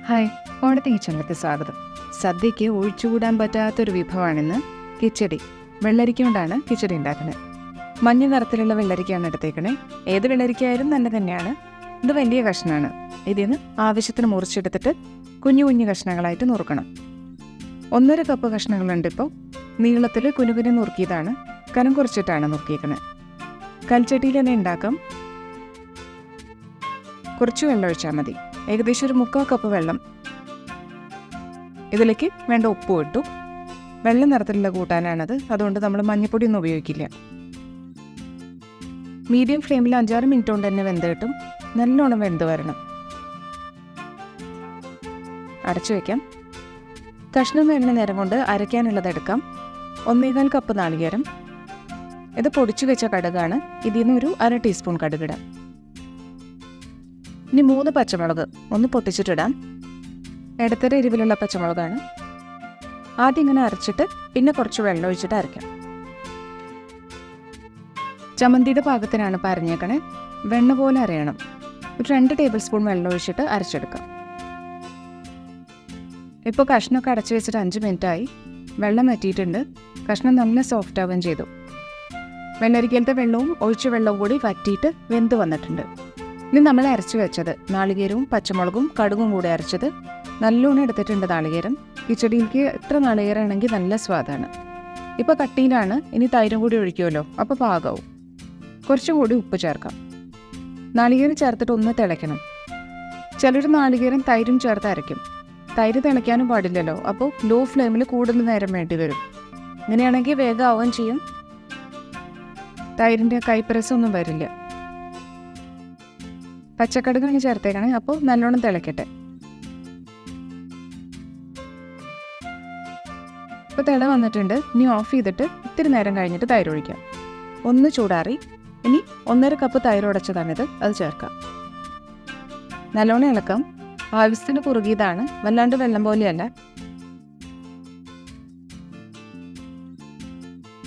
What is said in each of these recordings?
Hi, ഓണത്തെ കിച്ചണിലേക്ക് സ്വാഗതം. സദ്യയ്ക്ക് ഒഴിച്ചുകൂടാൻ പറ്റാത്തൊരു വിഭവമാണിന്ന് കിച്ചടി. വെള്ളരിക്ക കൊണ്ടാണ് കിച്ചടി ഉണ്ടാക്കുന്നത്. മഞ്ഞ നിറത്തിലുള്ള വെള്ളരിക്കയാണ് എടുത്തേക്കണേ. ഏത് വെള്ളരിക്കയായാലും നല്ല തന്നെയാണ്. ഇത് വലിയ കഷ്ണമാണ്. ഇതിന് ആവശ്യത്തിന് മുറിച്ചെടുത്തിട്ട് കുഞ്ഞു കുഞ്ഞു കഷ്ണങ്ങളായിട്ട് നുറുക്കണം. 1.5 കപ്പ് കഷ്ണങ്ങളുണ്ട്. ഇപ്പോൾ നീളത്തിൽ കുനുകുനെ നുറുക്കിയതാണ്. കനം കുറച്ചിട്ടാണ് നുറുക്കിയേക്കണത്. കൽച്ചട്ടിയിൽ തന്നെ ഉണ്ടാക്കാം. കുറച്ച് വെള്ളം ഒഴിച്ചാൽ മതി. ഏകദേശം ഒരു 3/4 കപ്പ് വെള്ളം. ഇതിലേക്ക് വേണ്ട ഉപ്പ് ഇട്ടു. വെള്ള നിറത്തിലുള്ള കൂട്ടാനാണത്, അതുകൊണ്ട് നമ്മൾ മഞ്ഞൾപ്പൊടി ഒന്നും ഉപയോഗിക്കില്ല. മീഡിയം ഫ്ലെയിമിൽ 5-6 മിനിറ്റ് കൊണ്ട് തന്നെ വെന്ത് കിട്ടും. നല്ലോണം വെന്ത് വരണം. അടച്ചു വയ്ക്കാം. കഷ്ണം വേണ്ട നേരം കൊണ്ട് അരയ്ക്കാനുള്ളത് എടുക്കാം. 1.25 കപ്പ് നാളികേരം. ഇത് പൊടിച്ചു വെച്ച കടുകാണ്. ഇതിൽ നിന്ന് ഒരു 1/2 ടീസ്പൂൺ കടുകിടാം. ഇനി 3 പച്ചമുളക് ഒന്ന് പൊട്ടിച്ചിട്ടിടാം. ഇടത്തര എരിവിലുള്ള പച്ചമുളകാണ്. ആദ്യം ഇങ്ങനെ അരച്ചിട്ട് പിന്നെ കുറച്ച് വെള്ളം ഒഴിച്ചിട്ട് അരയ്ക്കാം. ചമ്മന്തിയുടെ പാകത്തിനാണ് അരഞ്ഞേക്കണേ. വെണ്ണ പോലെ അരയണം. ഒരു 2 ടേബിൾ സ്പൂൺ വെള്ളം ഒഴിച്ചിട്ട് അരച്ചെടുക്കാം. ഇപ്പോൾ കഷ്ണമൊക്കെ അടച്ചു വെച്ചിട്ട് 5 മിനിറ്റായി. വെള്ളം വറ്റിയിട്ടുണ്ട്. കഷ്ണം നല്ല സോഫ്റ്റ് ആവുകയും ചെയ്തു. വെള്ളരിക്കലത്തെ വെള്ളവും ഒഴിച്ച വെള്ളവും കൂടി വറ്റിയിട്ട് വെന്ത് വന്നിട്ടുണ്ട്. ഇനി നമ്മൾ അരച്ചു വെച്ചത് നാളികേരവും പച്ചമുളകും കടുകും കൂടി അരച്ചത് നല്ലോണം എടുത്തിട്ടുണ്ട്. നാളികേരം കിച്ചടിയിലേക്ക് എത്ര നാളികേരമാണെങ്കിൽ നല്ല സ്വാദാണ്. ഇപ്പോൾ കട്ടിയിലാണ്. ഇനി തൈരും കൂടി ഒഴിക്കുമല്ലോ, അപ്പോൾ പാകവും. കുറച്ചും കൂടി ഉപ്പ് ചേർക്കാം. നാളികേരം ചേർത്തിട്ട് ഒന്ന് തിളയ്ക്കണം. ചിലർ നാളികേരം തൈരും ചേർത്ത് അരയ്ക്കും. തൈര് തിളയ്ക്കാനും പാടില്ലല്ലോ, അപ്പോൾ ലോ ഫ്ലെയിമിൽ കൂടുതൽ നേരം വേണ്ടി വരും. ഇങ്ങനെയാണെങ്കിൽ വേഗം ആവുകയും ചെയ്യും. തൈരിൻ്റെ കൈപ്രസൊന്നും വരില്ല. പച്ചക്കടുകാണ് ചേർത്തേക്കണേ. അപ്പോൾ നല്ലോണം തിളയ്ക്കട്ടെ. ഇപ്പോൾ തിള വന്നിട്ടുണ്ട്. ഇനി ഓഫ് ചെയ്തിട്ട് ഇത്തിരി നേരം കഴിഞ്ഞിട്ട് തൈര് ഒഴിക്കാം. ഒന്ന് ചൂടാറി. ഇനി 1.5 കപ്പ് തൈര് ഉടച്ചതാണിത്, അത് ചേർക്കാം. നല്ലോണം ഇളക്കാം. ആവശ്യത്തിന് കുറുകിയതാണ്, വല്ലാണ്ട് വെള്ളം പോലെയല്ല.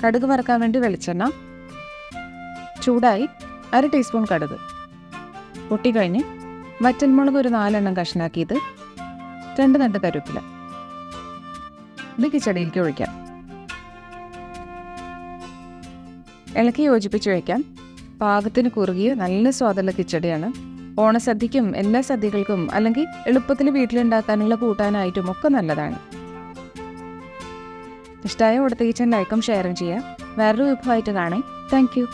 കടുക് വറക്കാൻ വേണ്ടി വെളിച്ചെണ്ണ ചൂടായി. 1/2 ടീസ്പൂൺ കടുക് പൊട്ടിക്കഴിഞ്ഞ് വറ്റൽമുളക് ഒരു 4 എണ്ണം കഷ്ണാക്കിയത്, 2 തണ്ട് കരുവേപ്പില. ഇത് കിച്ചടിയിലേക്ക് ഒഴിക്കാം. ഇളക്കി യോജിപ്പിച്ച് വയ്ക്കാം. പാകത്തിന് കുറുകിയ നല്ല സ്വാദുള്ള കിച്ചടിയാണ്. ഓണസദ്യക്കും എല്ലാ സദ്യകൾക്കും അല്ലെങ്കിൽ എളുപ്പത്തിൽ വീട്ടിലുണ്ടാക്കാനുള്ള കൂട്ടാനായിട്ടും ഒക്കെ നല്ലതാണ്. ഇഷ്ടമായ ഇവിടുത്തെ കിച്ചൺ ലൈക്കും ഷെയറും ചെയ്യാം. വേറൊരു വിഭവമായിട്ട് കാണാം. Thank you.